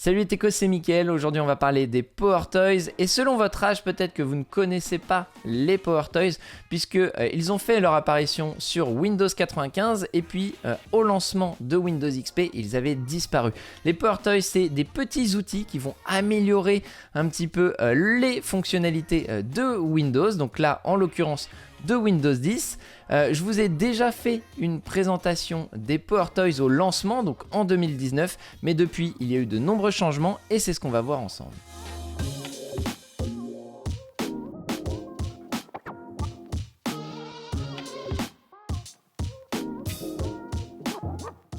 Salut les techos, c'est Mickaël. Aujourd'hui on va parler des Power Toys et selon votre âge peut-être que vous ne connaissez pas les Power Toys puisque ils ont fait leur apparition sur Windows 95 et puis au lancement de Windows XP ils avaient disparu. Les Power Toys c'est des petits outils qui vont améliorer un petit peu les fonctionnalités de Windows, donc là en l'occurrence de Windows 10. Je vous ai déjà fait une présentation des Power Toys au lancement, donc en 2019, mais depuis il y a eu de nombreux changements et c'est ce qu'on va voir ensemble.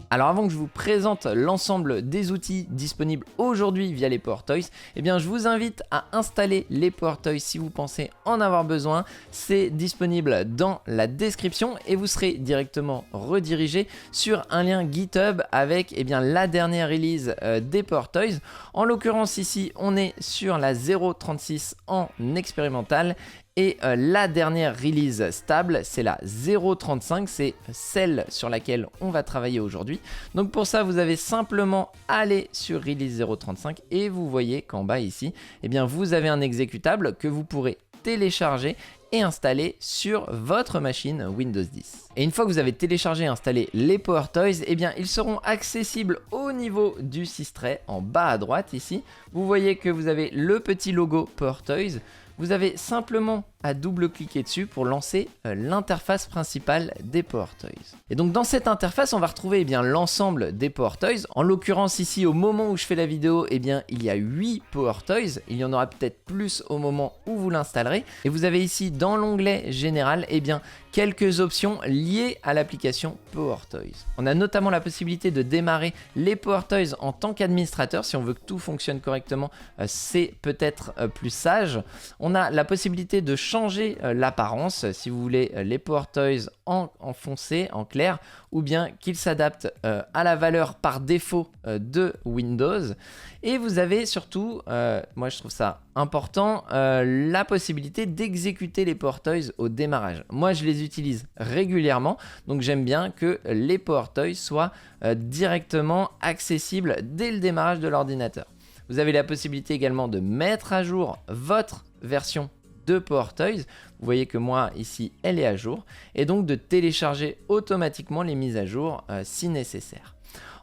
Alors avant que je vous présente l'ensemble des outils disponibles aujourd'hui via les Power Toys, eh bien je vous invite à installer les Power Toys si vous pensez en avoir besoin. C'est disponible dans la description et vous serez directement redirigé sur un lien GitHub avec la dernière release des Power Toys. En l'occurrence ici on est sur la 0.36 en expérimental. Et la dernière release stable, c'est la 0.35, c'est celle sur laquelle on va travailler aujourd'hui. Donc pour ça, vous avez simplement à aller sur release 0.35 et vous voyez qu'en bas ici, vous avez un exécutable que vous pourrez télécharger et installer sur votre machine Windows 10. Et une fois que vous avez téléchargé et installé les Power Toys, ils seront accessibles au niveau du Systray en bas à droite ici. Vous voyez que vous avez le petit logo Power Toys. Vous avez simplement à double-cliquer dessus pour lancer l'interface principale des Power Toys. Et donc dans cette interface, on va retrouver l'ensemble des Power Toys. En l'occurrence ici, au moment où je fais la vidéo, il y a 8 Power Toys. Il y en aura peut-être plus au moment où vous l'installerez. Et vous avez ici dans l'onglet général, quelques options liées à l'application Power Toys. On a notamment la possibilité de démarrer les Power Toys en tant qu'administrateur. Si on veut que tout fonctionne correctement, c'est peut-être plus sage. On a la possibilité de changer l'apparence, si vous voulez les Power Toys en foncé, en clair, ou bien qu'ils s'adaptent à la valeur par défaut de Windows. Et vous avez surtout, moi je trouve ça important, la possibilité d'exécuter les Power Toys au démarrage. Moi je les utilise régulièrement, donc j'aime bien que les Power Toys soient directement accessibles dès le démarrage de l'ordinateur. Vous avez la possibilité également de mettre à jour votre version de Power Toys. Vous voyez que moi ici elle est à jour et donc de télécharger automatiquement les mises à jour si nécessaire.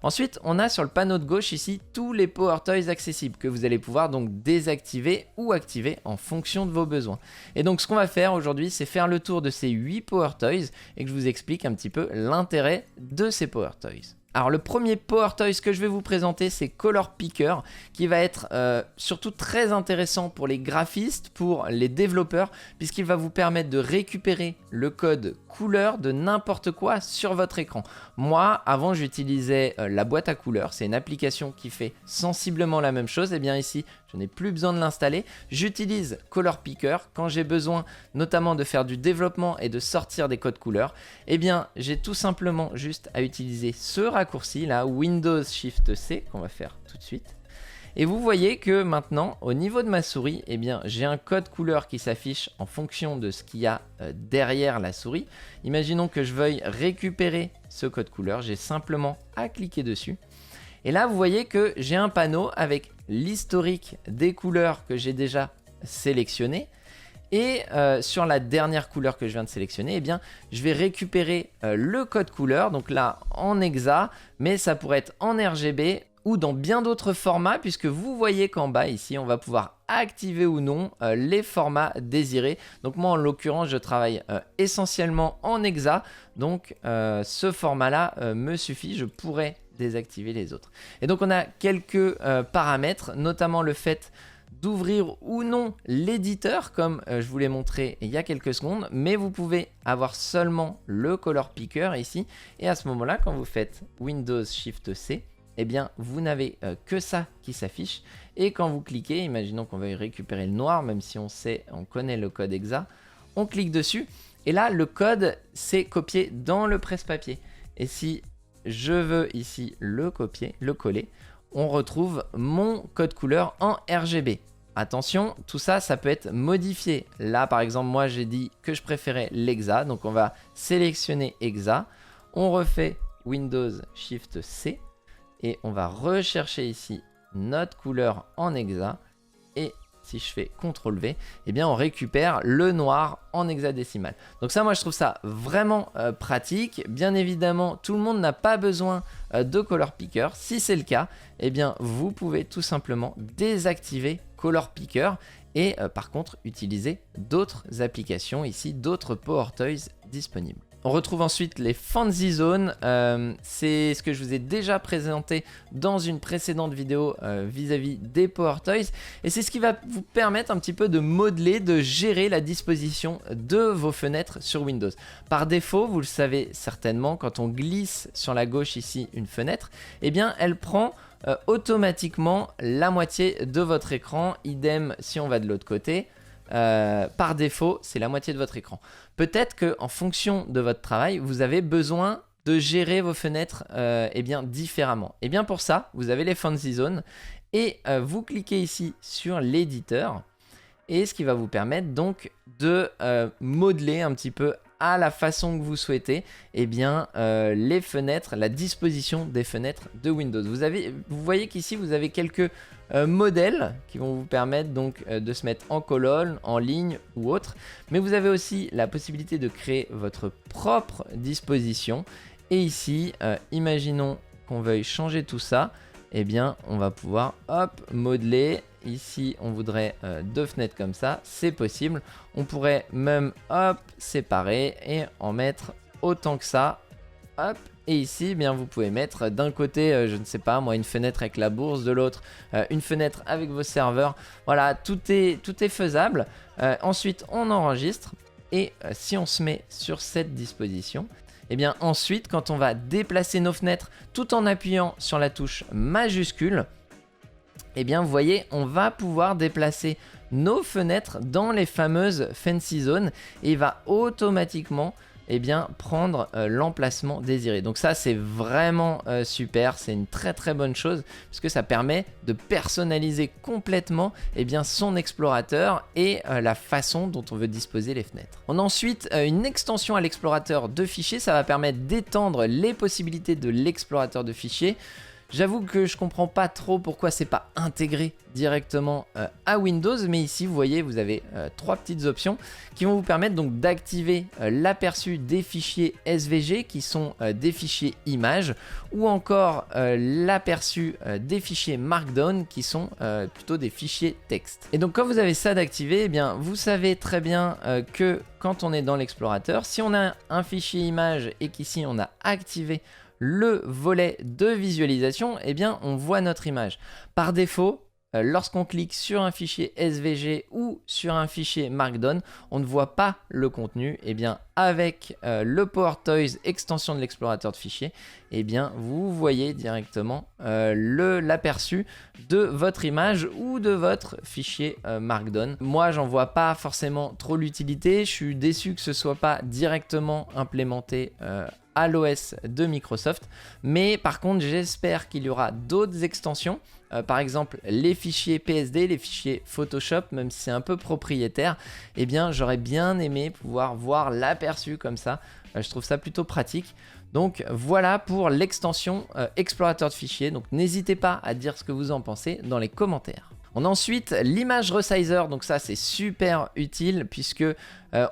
Ensuite on a sur le panneau de gauche ici tous les Power Toys accessibles que vous allez pouvoir donc désactiver ou activer en fonction de vos besoins. Et donc ce qu'on va faire aujourd'hui c'est faire le tour de ces 8 Power Toys et que je vous explique un petit peu l'intérêt de ces Power Toys. Alors le premier Power Toys que je vais vous présenter c'est Color Picker qui va être surtout très intéressant pour les graphistes, pour les développeurs puisqu'il va vous permettre de récupérer le code couleur de n'importe quoi sur votre écran. Moi avant j'utilisais la boîte à couleurs, c'est une application qui fait sensiblement la même chose. Et bien ici je n'ai plus besoin de l'installer, j'utilise Color Picker quand j'ai besoin notamment de faire du développement et de sortir des codes couleurs. Et bien j'ai tout simplement juste à utiliser ce raccourci là, Windows Shift C, qu'on va faire tout de suite. Et vous voyez que maintenant, au niveau de ma souris, j'ai un code couleur qui s'affiche en fonction de ce qu'il y a derrière la souris. Imaginons que je veuille récupérer ce code couleur, j'ai simplement à cliquer dessus. Et là, vous voyez que j'ai un panneau avec l'historique des couleurs que j'ai déjà sélectionnées. Et sur la dernière couleur que je viens de sélectionner, je vais récupérer le code couleur, donc là en hexa, mais ça pourrait être en RGB ou dans bien d'autres formats, puisque vous voyez qu'en bas ici, on va pouvoir activer ou non les formats désirés. Donc moi en l'occurrence, je travaille essentiellement en hexa, donc ce format-là me suffit, je pourrais désactiver les autres. Et donc on a quelques paramètres, notamment le fait d'ouvrir ou non l'éditeur comme je vous l'ai montré il y a quelques secondes, mais vous pouvez avoir seulement le Color Picker ici et à ce moment là quand vous faites Windows Shift C, vous n'avez que ça qui s'affiche et quand vous cliquez, imaginons qu'on veuille récupérer le noir, même si on connaît le code hexa, on clique dessus et là le code c'est copié dans le presse-papier et si je veux ici le copier, le coller, on retrouve mon code couleur en RGB. Attention, tout ça, ça peut être modifié. Là, par exemple, moi, j'ai dit que je préférais l'hexa. Donc, on va sélectionner hexa. On refait Windows Shift C. Et on va rechercher ici notre couleur en hexa et si je fais CTRL V, eh bien on récupère le noir en hexadécimal. Donc ça, moi je trouve ça vraiment pratique. Bien évidemment, tout le monde n'a pas besoin de Color Picker. Si c'est le cas, eh bien vous pouvez tout simplement désactiver Color Picker et par contre utiliser d'autres applications ici, d'autres Power Toys disponibles. On retrouve ensuite les Fancy Zones, c'est ce que je vous ai déjà présenté dans une précédente vidéo vis-à-vis des Power Toys. Et c'est ce qui va vous permettre un petit peu de modeler, de gérer la disposition de vos fenêtres sur Windows. Par défaut, vous le savez certainement, quand on glisse sur la gauche ici une fenêtre, eh bien elle prend automatiquement la moitié de votre écran, idem si on va de l'autre côté. Par défaut, c'est la moitié de votre écran. Peut-être qu'en fonction de votre travail, vous avez besoin de gérer vos fenêtres eh bien, différemment. Et bien pour ça, vous avez les Fancy Zones et vous cliquez ici sur l'éditeur et ce qui va vous permettre donc de modeler un petit peu à la façon que vous souhaitez eh bien, les fenêtres, la disposition des fenêtres de Windows. Vous voyez qu'ici vous avez quelques modèles qui vont vous permettre donc de se mettre en colonne, en ligne ou autre, mais vous avez aussi la possibilité de créer votre propre disposition et ici imaginons qu'on veuille changer tout ça, eh bien on va pouvoir hop modeler. Ici on voudrait deux fenêtres comme ça, c'est possible. On pourrait même hop séparer et en mettre autant que ça, hop. Et ici, eh bien, vous pouvez mettre d'un côté, je ne sais pas moi, une fenêtre avec la bourse, de l'autre, une fenêtre avec vos serveurs. Voilà, tout est faisable. Ensuite, on enregistre et si on se met sur cette disposition, et bien ensuite, quand on va déplacer nos fenêtres tout en appuyant sur la touche majuscule, et bien vous voyez, on va pouvoir déplacer nos fenêtres dans les fameuses Fancy Zones et il va automatiquement eh bien, prendre l'emplacement désiré. Donc ça c'est vraiment super, c'est une très bonne chose parce que ça permet de personnaliser complètement eh bien, son explorateur et la façon dont on veut disposer les fenêtres. On a ensuite une extension à l'explorateur de fichiers, ça va permettre d'étendre les possibilités de l'explorateur de fichiers. J'avoue que je comprends pas trop pourquoi c'est pas intégré directement à Windows, mais ici vous voyez vous avez trois petites options qui vont vous permettre donc d'activer l'aperçu des fichiers SVG qui sont des fichiers images ou encore l'aperçu des fichiers Markdown qui sont plutôt des fichiers texte. Et donc quand vous avez ça d'activé, eh bien vous savez très bien que quand on est dans l'explorateur, si on a un fichier image et qu'ici on a activé le volet de visualisation, eh bien on voit notre image. Par défaut, lorsqu'on clique sur un fichier SVG ou sur un fichier Markdown, on ne voit pas le contenu. Eh bien avec le Power Toys extension de l'explorateur de fichiers, eh bien vous voyez directement l'aperçu de votre image ou de votre fichier Markdown. Moi j'en vois pas forcément trop l'utilité, je suis déçu que ce soit pas directement implémenté à l'OS de Microsoft, mais par contre j'espère qu'il y aura d'autres extensions, par exemple les fichiers PSD, les fichiers Photoshop, même si c'est un peu propriétaire, eh bien j'aurais bien aimé pouvoir voir l'aperçu comme ça, je trouve ça plutôt pratique. Donc voilà pour l'extension explorateur de fichiers, donc n'hésitez pas à dire ce que vous en pensez dans les commentaires. On a ensuite l'image resizer, donc ça c'est super utile puisque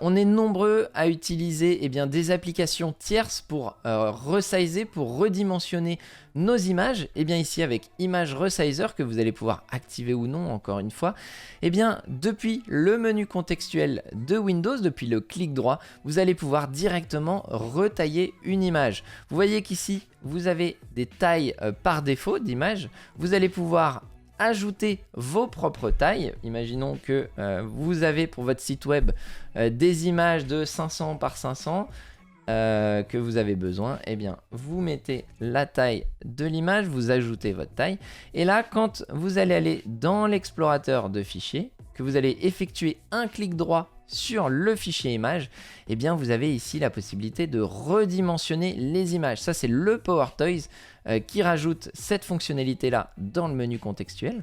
on est nombreux à utiliser eh bien, des applications tierces pour resizer, pour redimensionner nos images. Et bien ici avec Image Resizer que vous allez pouvoir activer ou non encore une fois, et bien depuis le menu contextuel de Windows, depuis le clic droit, vous allez pouvoir directement retailler une image. Vous voyez qu'ici vous avez des tailles par défaut d'images, vous allez pouvoir ajouter vos propres tailles. Imaginons que vous avez pour votre site web des images de 500 par 500 que vous avez besoin, et bien vous mettez la taille de l'image, vous ajoutez votre taille et là quand vous allez aller dans l'explorateur de fichiers, que vous allez effectuer un clic droit sur le fichier image, et bien vous avez ici la possibilité de redimensionner les images. Ça c'est le Power Toys qui rajoute cette fonctionnalité là dans le menu contextuel.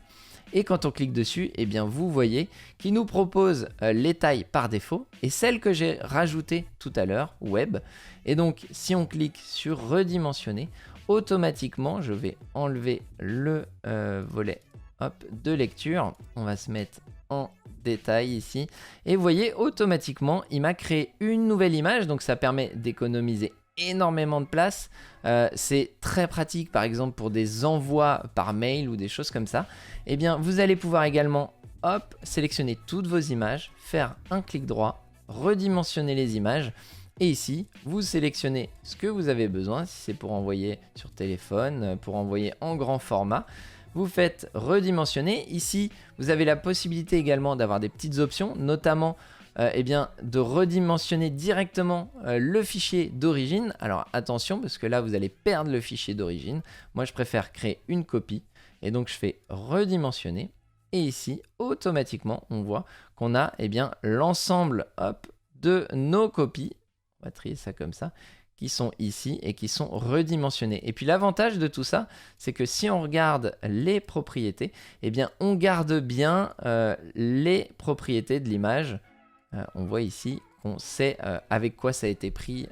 Et quand on clique dessus, eh bien vous voyez qu'il nous propose les tailles par défaut et celles que j'ai rajoutées tout à l'heure, web. Et donc si on clique sur redimensionner, automatiquement, je vais enlever le volet de lecture. On va se mettre en détail ici. Et vous voyez, automatiquement, il m'a créé une nouvelle image. Donc ça permet d'économiser énormément de place. C'est très pratique, par exemple, pour des envois par mail ou des choses comme ça. Eh bien, vous allez pouvoir également, sélectionner toutes vos images, faire un clic droit, redimensionner les images. Et ici, vous sélectionnez ce que vous avez besoin. Si c'est pour envoyer sur téléphone, pour envoyer en grand format, vous faites redimensionner. Ici, vous avez la possibilité également d'avoir des petites options, notamment de redimensionner directement le fichier d'origine. Alors attention, parce que là, vous allez perdre le fichier d'origine. Moi, je préfère créer une copie. Et donc, je fais redimensionner. Et ici, automatiquement, on voit qu'on a l'ensemble de nos copies. On va trier ça comme ça, qui sont ici et qui sont redimensionnés. Et puis l'avantage de tout ça, c'est que si on regarde les propriétés, on garde bien les propriétés de l'image. On voit ici qu'on sait avec quoi ça a été pris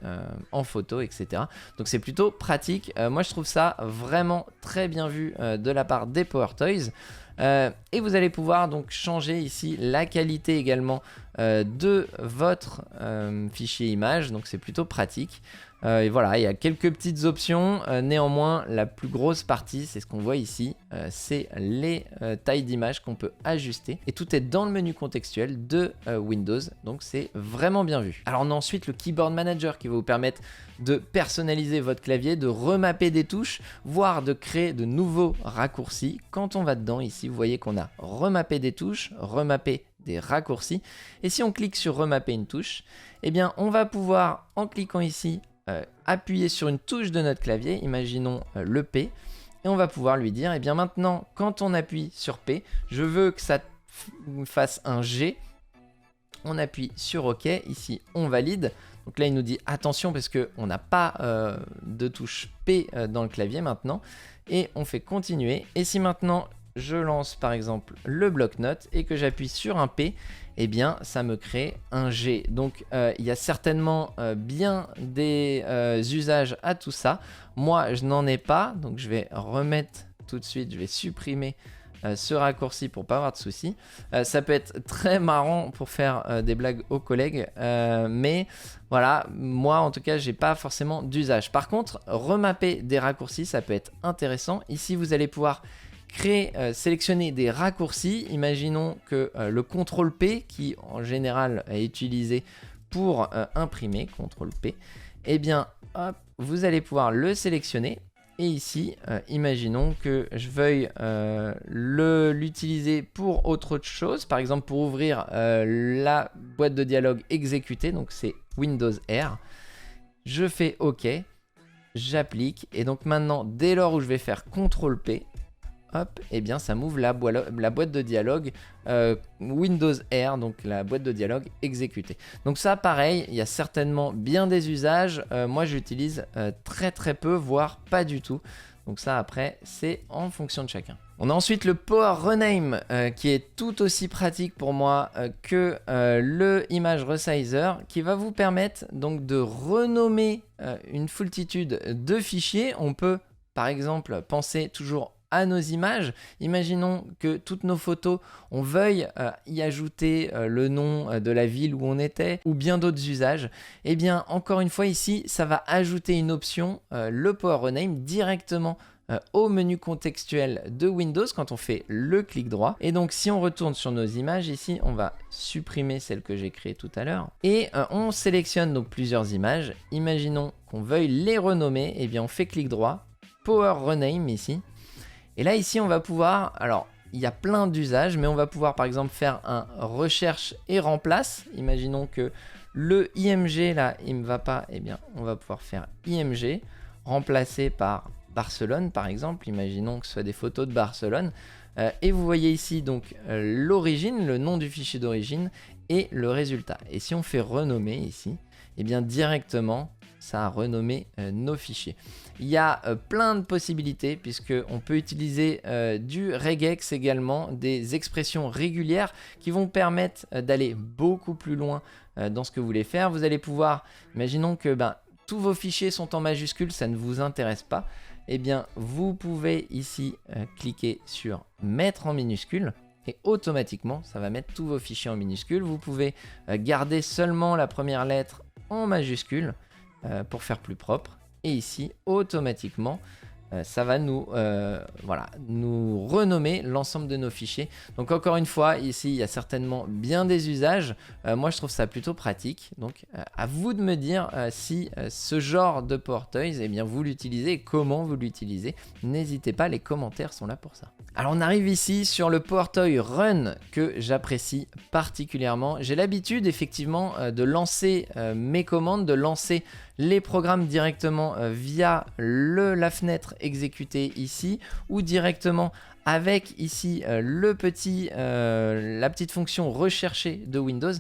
en photo, etc. Donc c'est plutôt pratique. Moi je trouve ça vraiment très bien vu de la part des Power Toys. Et vous allez pouvoir donc changer ici la qualité également de votre fichier image, donc c'est plutôt pratique. Et voilà, il y a quelques petites options. Néanmoins, la plus grosse partie, c'est ce qu'on voit ici, c'est les tailles d'image qu'on peut ajuster. Et tout est dans le menu contextuel de Windows, donc c'est vraiment bien vu. Alors on a ensuite le Keyboard Manager qui va vous permettre de personnaliser votre clavier, de remapper des touches, voire de créer de nouveaux raccourcis. Quand on va dedans, ici, vous voyez qu'on a remappé des touches, remappé des raccourcis. Et si on clique sur remapper une touche, on va pouvoir, en cliquant ici, appuyer sur une touche de notre clavier, imaginons le P, et on va pouvoir lui dire, maintenant, quand on appuie sur P, je veux que ça fasse un G. On appuie sur OK, ici on valide. Donc là il nous dit attention parce qu'on n'a pas de touche P dans le clavier maintenant. Et on fait continuer. Et si maintenant je lance par exemple le bloc-notes et que j'appuie sur un P, ça me crée un G. Donc il y a certainement bien des usages à tout ça. Moi je n'en ai pas, donc je vais remettre tout de suite, je vais supprimer ce raccourci pour pas avoir de soucis. Ça peut être très marrant pour faire des blagues aux collègues, mais voilà, moi en tout cas j'ai pas forcément d'usage. Par contre, remapper des raccourcis, ça peut être intéressant. Ici vous allez pouvoir sélectionner des raccourcis. Imaginons que le CTRL P, qui en général est utilisé pour imprimer, CTRL P, vous allez pouvoir le sélectionner. Et ici, imaginons que je veuille l'utiliser pour autre chose, par exemple pour ouvrir la boîte de dialogue exécutée, donc c'est Windows R. Je fais OK, j'applique, et donc maintenant, dès lors où je vais faire CTRL P, ça m'ouvre la boîte de dialogue Windows R, donc la boîte de dialogue exécutée. Donc ça pareil, il y a certainement bien des usages. Moi j'utilise très peu, voire pas du tout. Donc ça après c'est en fonction de chacun. On a ensuite le Power Rename qui est tout aussi pratique pour moi que le Image Resizer, qui va vous permettre donc de renommer une foultitude de fichiers. On peut par exemple penser toujours à nos images. Imaginons que toutes nos photos, on veuille y ajouter le nom de la ville où on était ou bien d'autres usages. Encore une fois ici, ça va ajouter une option, le Power Rename, directement au menu contextuel de Windows quand on fait le clic droit. Et donc si on retourne sur nos images ici, on va supprimer celle que j'ai créée tout à l'heure et on sélectionne donc plusieurs images. Imaginons qu'on veuille les renommer, on fait clic droit, Power Rename ici. Et là ici on va pouvoir, alors il y a plein d'usages, mais on va pouvoir par exemple faire un recherche et remplace. Imaginons que le IMG là il me va pas, on va pouvoir faire IMG, remplacé par Barcelone par exemple. Imaginons que ce soit des photos de Barcelone. Et vous voyez ici donc l'origine, le nom du fichier d'origine et le résultat. Et si on fait renommer ici, directement ça a renommé nos fichiers. Il y a plein de possibilités puisqu'on peut utiliser du regex également, des expressions régulières qui vont permettre d'aller beaucoup plus loin dans ce que vous voulez faire. Vous allez pouvoir, imaginons que tous vos fichiers sont en majuscules, ça ne vous intéresse pas. eh bien vous pouvez ici cliquer sur mettre en minuscule. Et automatiquement, ça va mettre tous vos fichiers en minuscule. Vous pouvez garder seulement la première lettre en majuscule pour faire plus propre. Et ici, automatiquement, ça va nous renommer l'ensemble de nos fichiers. Donc encore une fois, ici, il y a certainement bien des usages. Moi, je trouve ça plutôt pratique. Donc à vous de me dire si ce genre de porteuil, eh bien, vous l'utilisez et comment vous l'utilisez. N'hésitez pas, les commentaires sont là pour ça. Alors on arrive ici sur le porteuil Run que j'apprécie particulièrement. J'ai l'habitude effectivement de lancer mes commandes, de lancer les programmes directement via la fenêtre exécutée ici ou directement avec ici la petite fonction rechercher de Windows.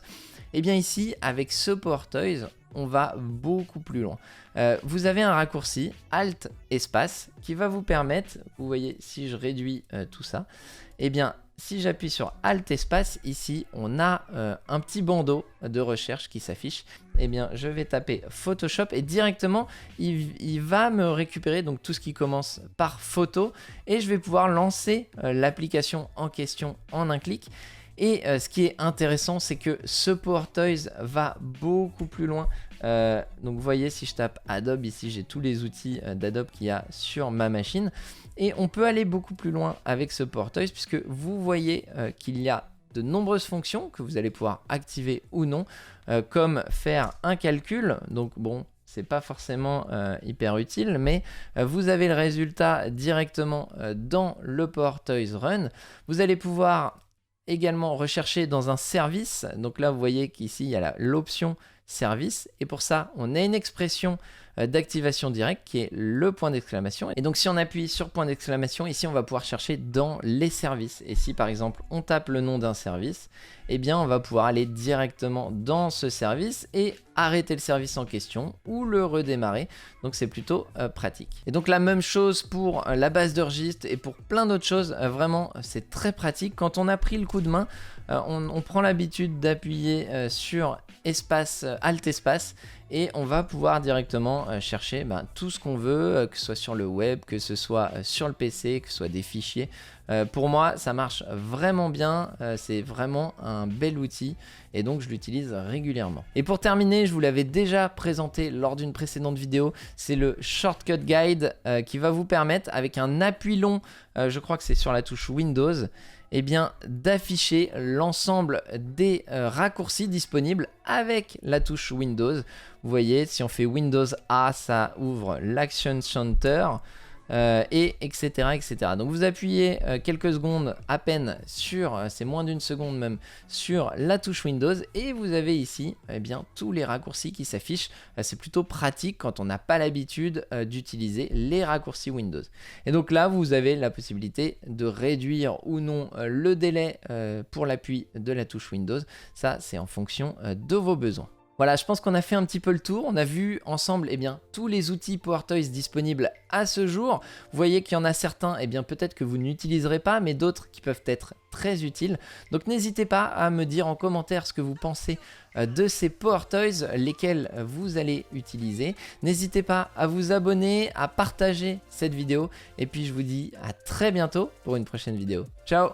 Et bien ici avec ce porteuil on va beaucoup plus loin. Vous avez un raccourci Alt espace qui va vous permettre, vous voyez si je réduis tout ça, et bien si j'appuie sur Alt espace ici on a un petit bandeau de recherche qui s'affiche. Et bien je vais taper Photoshop et directement il va me récupérer donc tout ce qui commence par photo et je vais pouvoir lancer l'application en question en un clic. Et ce qui est intéressant, c'est que ce porteuil va beaucoup plus loin. Donc vous voyez, si je tape Adobe, ici j'ai tous les outils d'Adobe qu'il y a sur ma machine. Et on peut aller beaucoup plus loin avec ce porteuil, puisque vous voyez qu'il y a de nombreuses fonctions que vous allez pouvoir activer ou non, comme faire un calcul. Donc bon, c'est pas forcément hyper utile, mais vous avez le résultat directement dans le porteuil Run. Vous allez pouvoir également rechercher dans un service. Donc là vous voyez qu'ici il y a l'option service et pour ça on a une expression d'activation directe qui est le point d'exclamation. Et donc si on appuie sur point d'exclamation, ici on va pouvoir chercher dans les services. Et si par exemple on tape le nom d'un service, eh bien on va pouvoir aller directement dans ce service et arrêter le service en question ou le redémarrer. Donc c'est plutôt pratique. Et donc la même chose pour la base de registre et pour plein d'autres choses. Vraiment c'est très pratique. Quand on a pris le coup de main, on prend l'habitude d'appuyer sur espace, Alt espace, et on va pouvoir directement chercher tout ce qu'on veut, que ce soit sur le web, que ce soit sur le PC, que ce soit des fichiers. Pour moi ça marche vraiment bien, c'est vraiment un bel outil et donc je l'utilise régulièrement. Et pour terminer, je vous l'avais déjà présenté lors d'une précédente vidéo, c'est le Shortcut Guide qui va vous permettre avec un appui long, je crois que c'est sur la touche Windows, eh bien d'afficher l'ensemble des raccourcis disponibles avec la touche Windows. Vous voyez, si on fait Windows A, ça ouvre l'Action Center, etc. Donc vous appuyez quelques secondes à peine sur, c'est moins d'une seconde même, sur la touche Windows et vous avez ici bien tous les raccourcis qui s'affichent. C'est plutôt pratique quand on n'a pas l'habitude d'utiliser les raccourcis Windows. Et donc là vous avez la possibilité de réduire ou non le délai pour l'appui de la touche Windows. Ça c'est en fonction de vos besoins. Voilà, je pense qu'on a fait un petit peu le tour. On a vu ensemble tous les outils PowerToys disponibles à ce jour. Vous voyez qu'il y en a certains, peut-être que vous n'utiliserez pas, mais d'autres qui peuvent être très utiles. Donc n'hésitez pas à me dire en commentaire ce que vous pensez de ces PowerToys, lesquels vous allez utiliser. N'hésitez pas à vous abonner, à partager cette vidéo. Et puis je vous dis à très bientôt pour une prochaine vidéo. Ciao!